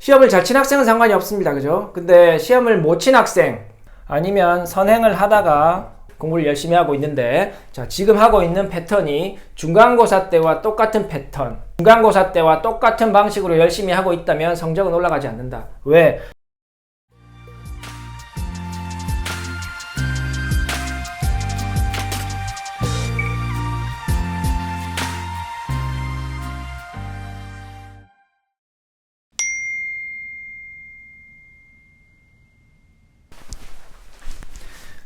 시험을 잘 친 학생은 상관이 없습니다. 그죠? 근데 시험을 못 친 학생 아니면 선행을 하다가 공부를 열심히 하고 있는데, 자, 지금 하고 있는 패턴이 중간고사 때와 똑같은 패턴, 중간고사 때와 똑같은 방식으로 열심히 하고 있다면 성적은 올라가지 않는다. 왜?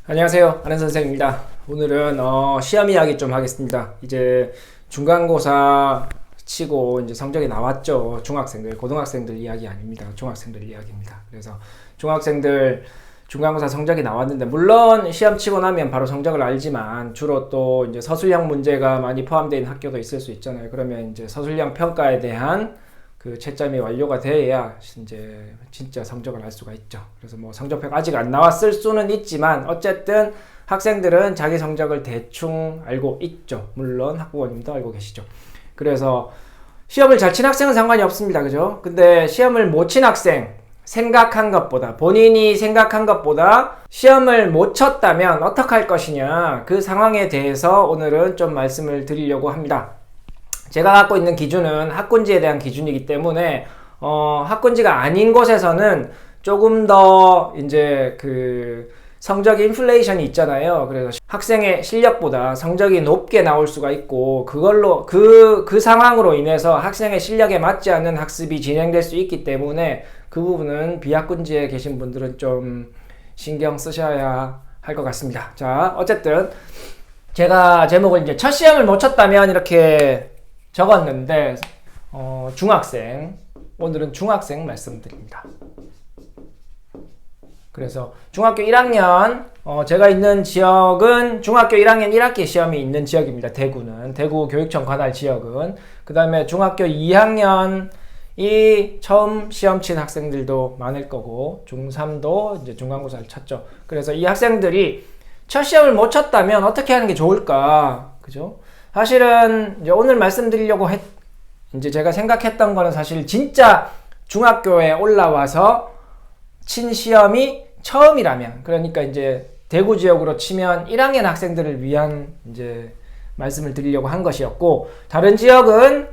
안녕하세요, 아는 선생입니다. 오늘은 시험 이야기 좀 하겠습니다. 이제 중간고사 치고 이제 성적이 나왔죠. 중학생들, 고등학생들 이야기 아닙니다. 중학생들 이야기입니다. 그래서 중학생들 중간고사 성적이 나왔는데, 물론 시험 치고 나면 바로 성적을 알지만 주로 또 이제 서술형 문제가 많이 포함되어 있는 학교도 있을 수 있잖아요. 그러면 이제 서술형 평가에 대한 그 채점이 완료가 돼야 이제 진짜 성적을 알 수가 있죠. 그래서 뭐 성적표가 아직 안 나왔을 수는 있지만 어쨌든 학생들은 자기 성적을 대충 알고 있죠. 물론 학부모님도 알고 계시죠. 그래서 시험을 잘 친 학생은 상관이 없습니다. 그죠? 근데 시험을 못 친 학생, 생각한 것보다, 본인이 생각한 것보다 시험을 못 쳤다면 어떻게 할 것이냐, 그 상황에 대해서 오늘은 좀 말씀을 드리려고 합니다. 제가 갖고 있는 기준은 학군지에 대한 기준이기 때문에 학군지가 아닌 곳에서는 조금 더 이제 그 성적 인플레이션이 있잖아요. 그래서 학생의 실력보다 성적이 높게 나올 수가 있고, 그걸로 그 상황으로 인해서 학생의 실력에 맞지 않는 학습이 진행될 수 있기 때문에 그 부분은 비학군지에 계신 분들은 좀 신경 쓰셔야 할 것 같습니다. 자, 어쨌든 제가 제목을 이제 첫 시험을 못 쳤다면 이렇게 적었는데, 중학생, 오늘은 중학생 말씀드립니다. 그래서 중학교 1학년, 제가 있는 지역은 중학교 1학년 1학기 시험이 있는 지역입니다. 대구는, 대구 교육청 관할 지역은. 그 다음에 중학교 2학년이 처음 시험 친 학생들도 많을 거고, 중3도 이제 중간고사를 쳤죠. 그래서 이 학생들이 첫 시험을 못 쳤다면 어떻게 하는 게 좋을까? 그죠? 사실은 이제 오늘 말씀드리려고 이제 제가 생각했던 거는 사실 진짜 중학교에 올라와서 친 시험이 처음이라면, 그러니까 이제 대구 지역으로 치면 1학년 학생들을 위한 이제 말씀을 드리려고 한 것이었고, 다른 지역은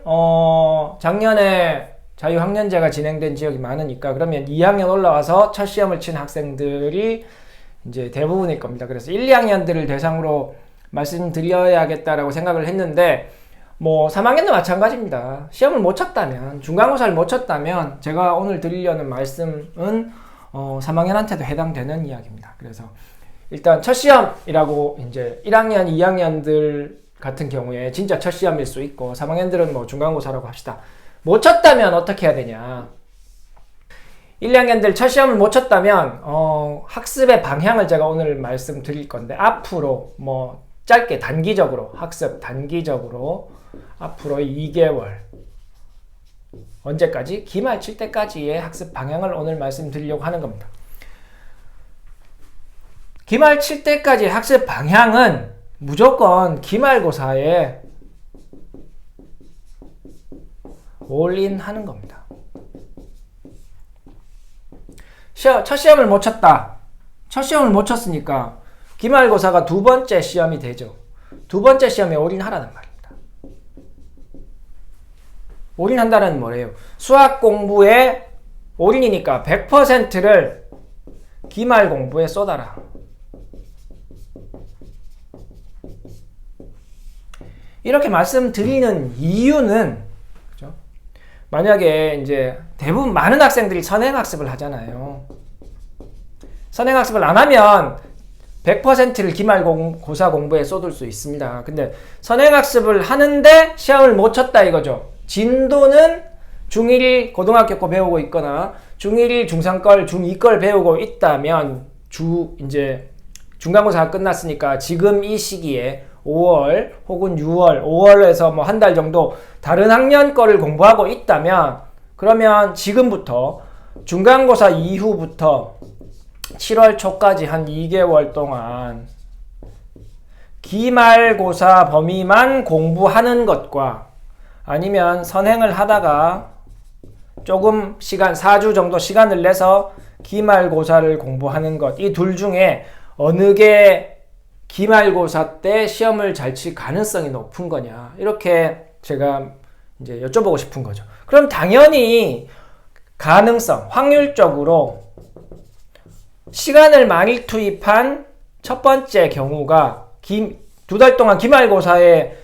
작년에 자유학년제가 진행된 지역이 많으니까 그러면 2학년 올라와서 첫 시험을 친 학생들이 이제 대부분일 겁니다. 그래서 1, 2학년들을 대상으로 말씀드려야겠다라고 생각을 했는데, 뭐 3학년도 마찬가지입니다. 시험을 못 쳤다면, 중간고사를 못 쳤다면 제가 오늘 드리려는 말씀은 3학년한테도 해당되는 이야기입니다. 그래서 일단 첫 시험이라고 이제 1학년, 2학년들 같은 경우에 진짜 첫 시험일 수 있고, 3학년들은 뭐 중간고사라고 합시다. 못 쳤다면 어떻게 해야 되냐? 1, 2학년들 첫 시험을 못 쳤다면 학습의 방향을 제가 오늘 말씀드릴 건데, 앞으로 뭐 짧게 단기적으로 학습, 단기적으로 앞으로 2개월, 언제까지? 기말 칠 때까지의 학습 방향을 오늘 말씀드리려고 하는 겁니다. 기말 칠 때까지 학습 방향은 무조건 기말고사에 올인하는 겁니다. 첫 시험을 못 쳤다. 첫 시험을 못 쳤으니까 기말고사가 두 번째 시험이 되죠. 두 번째 시험에 올인하라는 말입니다. 올인한다는 뭐래요? 수학 공부에 올인이니까 100%를 기말 공부에 쏟아라. 이렇게 말씀드리는 이유는, 그죠? 만약에 이제 대부분 많은 학생들이 선행학습을 하잖아요. 선행학습을 안 하면 100%를 기말고사 공부에 쏟을 수 있습니다. 근데 선행학습을 하는데 시험을 못 쳤다 이거죠. 진도는 중1 고등학교 거 배우고 있거나 중1 중3 걸, 중2 걸 배우고 있다면 이제 중간고사가 끝났으니까 지금 이 시기에 5월 혹은 6월, 5월에서 뭐 한 달 정도 다른 학년 거를 공부하고 있다면, 그러면 지금부터 중간고사 이후부터 7월 초까지 한 2개월 동안 기말고사 범위만 공부하는 것과, 아니면 선행을 하다가 조금 시간, 4주 정도 시간을 내서 기말고사를 공부하는 것, 이 둘 중에 어느 게 기말고사 때 시험을 잘 칠 가능성이 높은 거냐, 이렇게 제가 이제 여쭤보고 싶은 거죠. 그럼 당연히 가능성, 확률적으로 시간을 많이 투입한 첫 번째 경우가 두 달 동안 기말고사에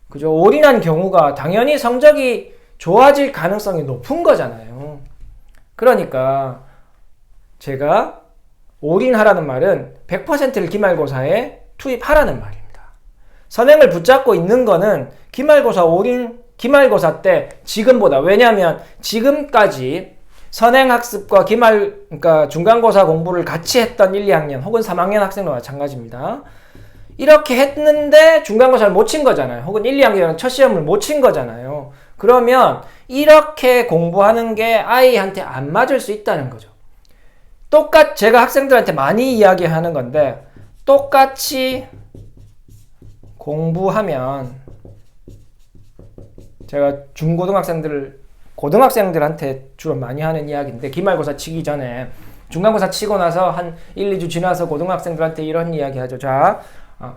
그죠, 올인한 경우가 당연히 성적이 좋아질 가능성이 높은 거잖아요. 그러니까 제가 올인하라는 말은 100%를 기말고사에 투입하라는 말입니다. 선행을 붙잡고 있는 거는 기말고사 때 지금보다, 왜냐하면 지금까지 선행학습과 그러니까 중간고사 공부를 같이 했던 1, 2학년 혹은 3학년 학생도 마찬가지입니다. 이렇게 했는데 중간고사를 못 친 거잖아요. 혹은 1, 2학년 첫 시험을 못 친 거잖아요. 그러면 이렇게 공부하는 게 아이한테 안 맞을 수 있다는 거죠. 제가 학생들한테 많이 이야기하는 건데, 똑같이 공부하면, 제가 고등학생들한테 주로 많이 하는 이야기인데, 기말고사 치기 전에 중간고사 치고 나서 한 1, 2주 지나서 고등학생들한테 이런 이야기 하죠. 자,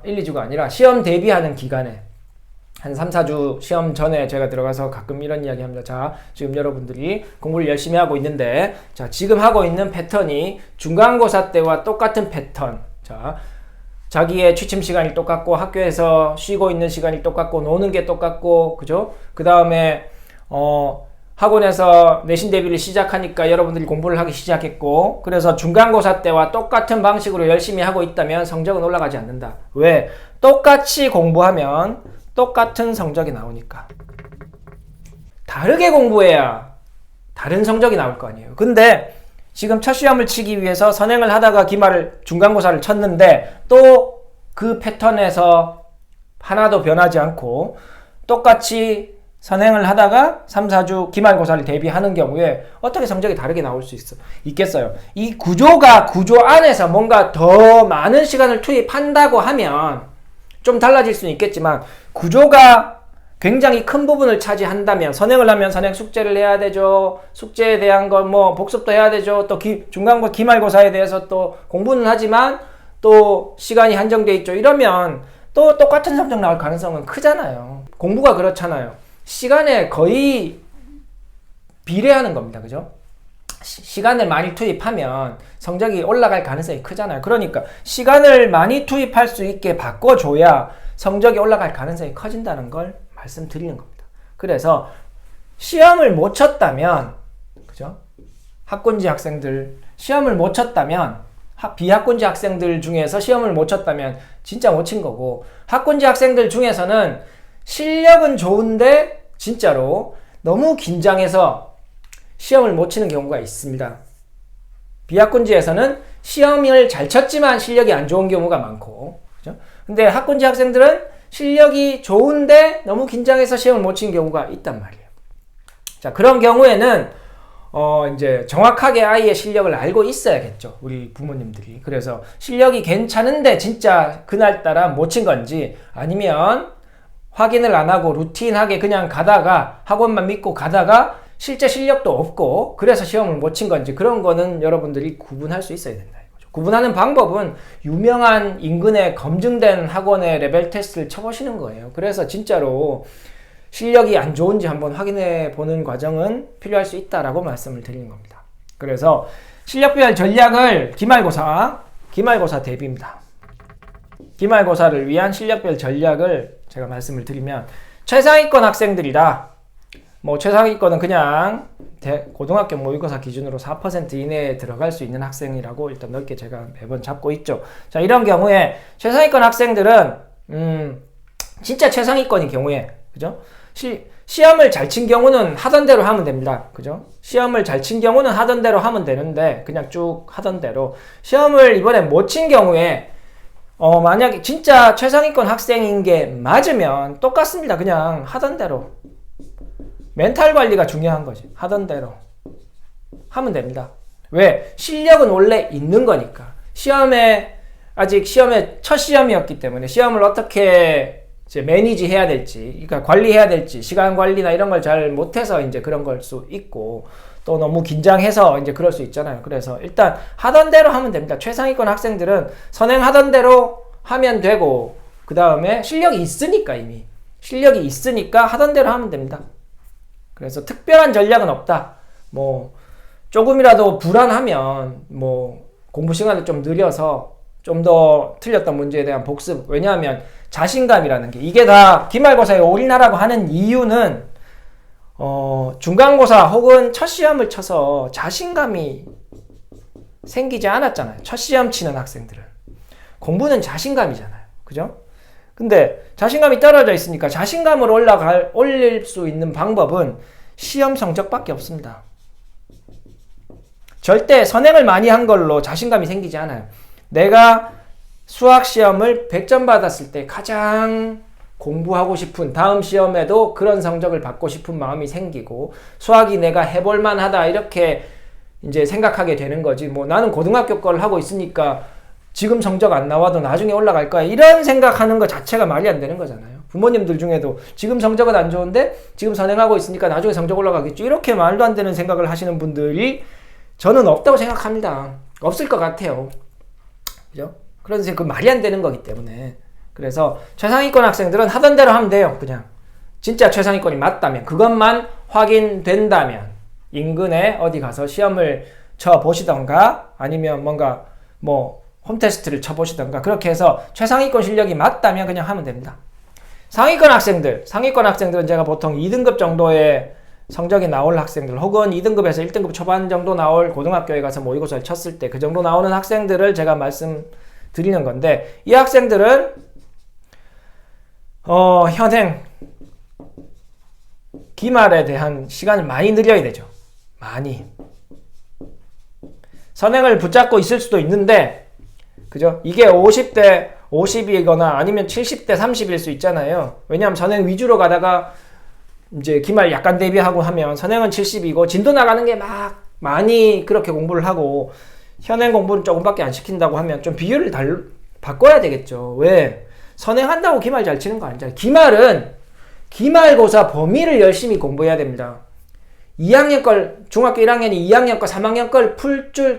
1, 2주가 아니라 시험 대비하는 기간에 한 3, 4주 시험 전에 제가 들어가서 가끔 이런 이야기 합니다. 자, 지금 여러분들이 공부를 열심히 하고 있는데, 자, 지금 하고 있는 패턴이 중간고사 때와 똑같은 패턴. 자, 자기의 취침 시간이 똑같고, 학교에서 쉬고 있는 시간이 똑같고, 노는 게 똑같고, 그죠? 그 다음에, 학원에서 내신 대비를 시작하니까 여러분들이 공부를 하기 시작했고, 그래서 중간고사 때와 똑같은 방식으로 열심히 하고 있다면 성적은 올라가지 않는다. 왜? 똑같이 공부하면 똑같은 성적이 나오니까. 다르게 공부해야 다른 성적이 나올 거 아니에요. 근데 지금 첫 시험을 치기 위해서 선행을 하다가 중간고사를 쳤는데, 또 그 패턴에서 하나도 변하지 않고 똑같이 선행을 하다가 3, 4주 기말고사를 대비하는 경우에 어떻게 성적이 다르게 나올 수 있겠어요? 이 구조 안에서 뭔가 더 많은 시간을 투입한다고 하면 좀 달라질 수는 있겠지만, 구조가 굉장히 큰 부분을 차지한다면, 선행을 하면 선행 숙제를 해야 되죠. 숙제에 대한 건 복습도 해야 되죠. 또 중간고사, 기말고사에 대해서 또 공부는 하지만 또 시간이 한정돼 있죠. 이러면 또 똑같은 성적 나올 가능성은 크잖아요. 공부가 그렇잖아요. 시간에 거의 비례하는 겁니다. 그죠? 시간을 많이 투입하면 성적이 올라갈 가능성이 크잖아요. 그러니까 시간을 많이 투입할 수 있게 바꿔줘야 성적이 올라갈 가능성이 커진다는 걸 말씀드리는 겁니다. 그래서 시험을 못 쳤다면, 그죠? 학군지 학생들 시험을 못 쳤다면, 비학군지 학생들 중에서 시험을 못 쳤다면 진짜 못 친 거고, 학군지 학생들 중에서는 실력은 좋은데 진짜로 너무 긴장해서 시험을 못 치는 경우가 있습니다. 비학군지에서는 시험을 잘 쳤지만 실력이 안 좋은 경우가 많고, 그죠? 근데 학군지 학생들은 실력이 좋은데 너무 긴장해서 시험을 못 치는 경우가 있단 말이에요. 자, 그런 경우에는 이제 정확하게 아이의 실력을 알고 있어야겠죠. 우리 부모님들이. 그래서 실력이 괜찮은데 진짜 그날따라 못 친 건지, 아니면 확인을 안 하고 루틴하게 그냥 가다가, 학원만 믿고 가다가 실제 실력도 없고 그래서 시험을 못 친 건지, 그런 거는 여러분들이 구분할 수 있어야 된다 이거죠. 구분하는 방법은 유명한 인근에 검증된 학원의 레벨 테스트를 쳐보시는 거예요. 그래서 진짜로 실력이 안 좋은지 한번 확인해 보는 과정은 필요할 수 있다라고 말씀을 드리는 겁니다. 그래서 실력별 전략을 기말고사 대비입니다. 기말고사를 위한 실력별 전략을 제가 말씀을 드리면, 최상위권 학생들이다. 최상위권은 그냥 고등학교 모의고사 기준으로 4% 이내에 들어갈 수 있는 학생이라고 일단 넓게 제가 매번 잡고 있죠. 자, 이런 경우에 최상위권 학생들은 진짜 최상위권인 경우에, 그죠? 시험을 잘 친 경우는 하던 대로 하면 됩니다. 그죠? 시험을 잘 친 경우는 하던 대로 하면 되는데, 그냥 쭉 하던 대로. 시험을 이번에 못 친 경우에 만약에 진짜 최상위권 학생인 게 맞으면 똑같습니다. 그냥 하던 대로. 멘탈 관리가 중요한 거지. 하던 대로 하면 됩니다. 왜? 실력은 원래 있는 거니까. 아직 시험의 첫 시험이었기 때문에 시험을 어떻게 이제 매니지 해야 될지, 그러니까 관리해야 될지, 시간 관리나 이런 걸 잘 못해서 이제 그런 걸 수 있고, 또 너무 긴장해서 이제 그럴 수 있잖아요. 그래서 일단 하던 대로 하면 됩니다. 최상위권 학생들은 선행하던 대로 하면 되고, 그 다음에 실력이 있으니까 이미. 실력이 있으니까 하던 대로 하면 됩니다. 그래서 특별한 전략은 없다. 뭐, 조금이라도 불안하면, 뭐, 공부 시간을 좀 늘려서 좀 더 틀렸던 문제에 대한 복습. 왜냐하면 자신감이라는 게, 이게 다 기말고사에 올인하라고 하는 이유는, 중간고사 혹은 첫 시험을 쳐서 자신감이 생기지 않았잖아요. 첫 시험 치는 학생들은. 공부는 자신감이잖아요. 그죠? 근데 자신감이 떨어져 있으니까 자신감을 올릴 수 있는 방법은 시험 성적밖에 없습니다. 절대 선행을 많이 한 걸로 자신감이 생기지 않아요. 내가 수학 시험을 100점 받았을 때 가장 공부하고 싶은, 다음 시험에도 그런 성적을 받고 싶은 마음이 생기고, 수학이 내가 해볼 만하다 이렇게 이제 생각하게 되는 거지. 뭐 나는 고등학교 걸 하고 있으니까 지금 성적 안 나와도 나중에 올라갈 거야, 이런 생각하는 것 자체가 말이 안 되는 거잖아요. 부모님들 중에도 지금 성적은 안 좋은데 지금 선행하고 있으니까 나중에 성적 올라가겠죠, 이렇게 말도 안 되는 생각을 하시는 분들이 저는 없다고 생각합니다. 없을 것 같아요. 그죠? 그런데 그 말이 안 되는 거기 때문에. 그래서 최상위권 학생들은 하던 대로 하면 돼요. 그냥 진짜 최상위권이 맞다면, 그것만 확인된다면 인근에 어디 가서 시험을 쳐보시던가, 아니면 뭔가 뭐 홈테스트를 쳐보시던가, 그렇게 해서 최상위권 실력이 맞다면 그냥 하면 됩니다. 상위권 학생들은 제가 보통 2등급 정도의 성적이 나올 학생들, 혹은 2등급에서 1등급 초반 정도 나올, 고등학교에 가서 모의고사를 쳤을 때 그 정도 나오는 학생들을 제가 말씀드리는 건데, 이 학생들은 현행 기말에 대한 시간을 많이 늘려야 되죠. 많이. 선행을 붙잡고 있을 수도 있는데, 그죠? 이게 50대 50이거나 아니면 70대 30일 수 있잖아요. 왜냐하면 선행 위주로 가다가 이제 기말 약간 대비하고 하면 선행은 70이고 진도 나가는 게 막 많이 그렇게 공부를 하고 현행 공부는 조금밖에 안 시킨다고 하면 좀 비율을 바꿔야 되겠죠. 왜? 선행한다고 기말 잘 치는 거 아니잖아요. 기말은 기말고사 범위를 열심히 공부해야 됩니다. 2학년 걸, 중학교 1학년이 2학년 거 3학년 걸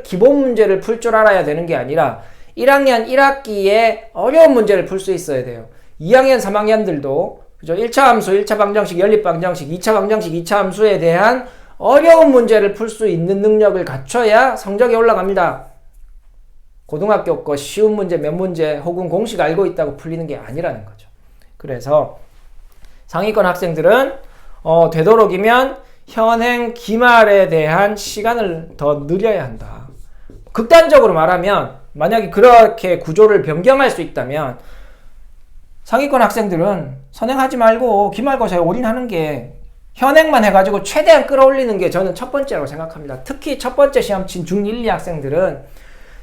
기본 문제를 풀 줄 알아야 되는 게 아니라 1학년 1학기에 어려운 문제를 풀 수 있어야 돼요. 2학년 3학년들도 그죠? 1차 함수, 1차 방정식, 연립 방정식, 2차 방정식, 2차 함수에 대한 어려운 문제를 풀 수 있는 능력을 갖춰야 성적이 올라갑니다. 고등학교 거 쉬운 문제 몇 문제 혹은 공식 알고 있다고 풀리는 게 아니라는 거죠. 그래서 상위권 학생들은 되도록이면 현행 기말에 대한 시간을 더 늘려야 한다. 극단적으로 말하면, 만약에 그렇게 구조를 변경할 수 있다면 상위권 학생들은 선행하지 말고 기말고사에 올인하는 게, 현행만 해가지고 최대한 끌어올리는 게 저는 첫 번째라고 생각합니다. 특히 첫 번째 시험 친 중1, 2 학생들은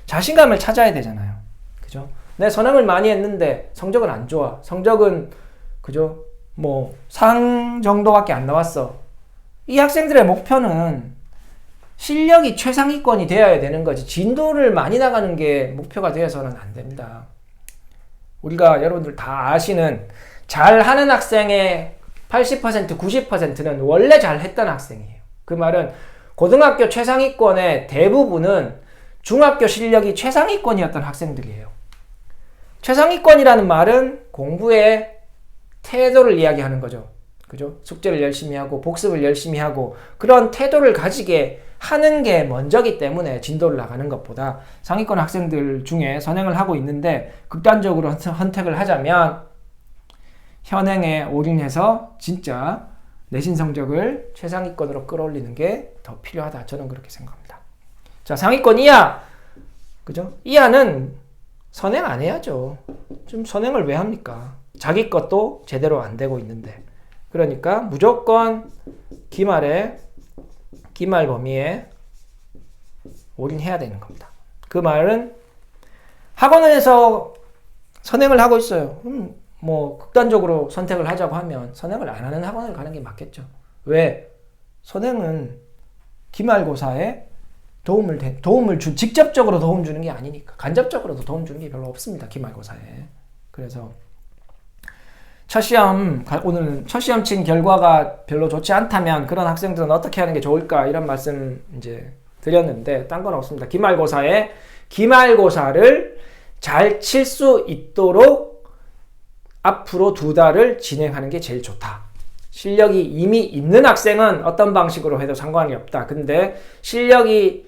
자신감을 찾아야 되잖아요. 그죠? 내 선행을 많이 했는데 성적은 안 좋아. 성적은 그죠? 뭐 상 정도밖에 안 나왔어. 이 학생들의 목표는 실력이 최상위권이 되어야 되는 거지, 진도를 많이 나가는 게 목표가 되어서는 안 됩니다. 우리가 여러분들 다 아시는, 잘하는 학생의 80%, 90%는 원래 잘했던 학생이에요. 그 말은 고등학교 최상위권의 대부분은 중학교 실력이 최상위권이었던 학생들이에요. 최상위권이라는 말은 공부의 태도를 이야기하는 거죠. 그죠? 숙제를 열심히 하고 복습을 열심히 하고 그런 태도를 가지게 하는 게 먼저기 때문에 진도를 나가는 것보다, 상위권 학생들 중에 선행을 하고 있는데 극단적으로 선택을 하자면 현행에 올인해서 진짜 내신 성적을 최상위권으로 끌어올리는 게 더 필요하다. 저는 그렇게 생각합니다. 자, 상위권 이하. 그죠? 이하는 선행 안 해야죠. 좀 선행을 왜 합니까? 자기 것도 제대로 안 되고 있는데. 그러니까 무조건 기말 범위에 올인해야 되는 겁니다. 그 말은 학원에서 선행을 하고 있어요. 뭐 극단적으로 선택을 하자고 하면 선행을 안 하는 학원을 가는 게 맞겠죠. 왜? 선행은 기말고사에 직접적으로 도움 주는 게 아니니까. 간접적으로도 도움 주는 게 별로 없습니다. 기말고사에. 그래서 오늘은 첫 시험 친 결과가 별로 좋지 않다면 그런 학생들은 어떻게 하는 게 좋을까 이런 말씀 이제 드렸는데 딴 건 없습니다. 기말고사를 잘 칠 수 있도록 앞으로 2달을 진행하는 게 제일 좋다. 실력이 이미 있는 학생은 어떤 방식으로 해도 상관이 없다. 근데 실력이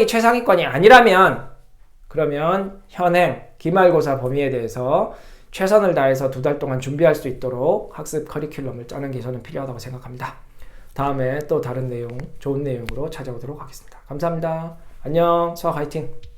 최상위권이 아니라면 그러면 현행 기말고사 범위에 대해서 최선을 다해서 2달 동안 준비할 수 있도록 학습 커리큘럼을 짜는 게 저는 필요하다고 생각합니다. 다음에 또 다른 내용, 좋은 내용으로 찾아오도록 하겠습니다. 감사합니다. 안녕, 수학 화이팅!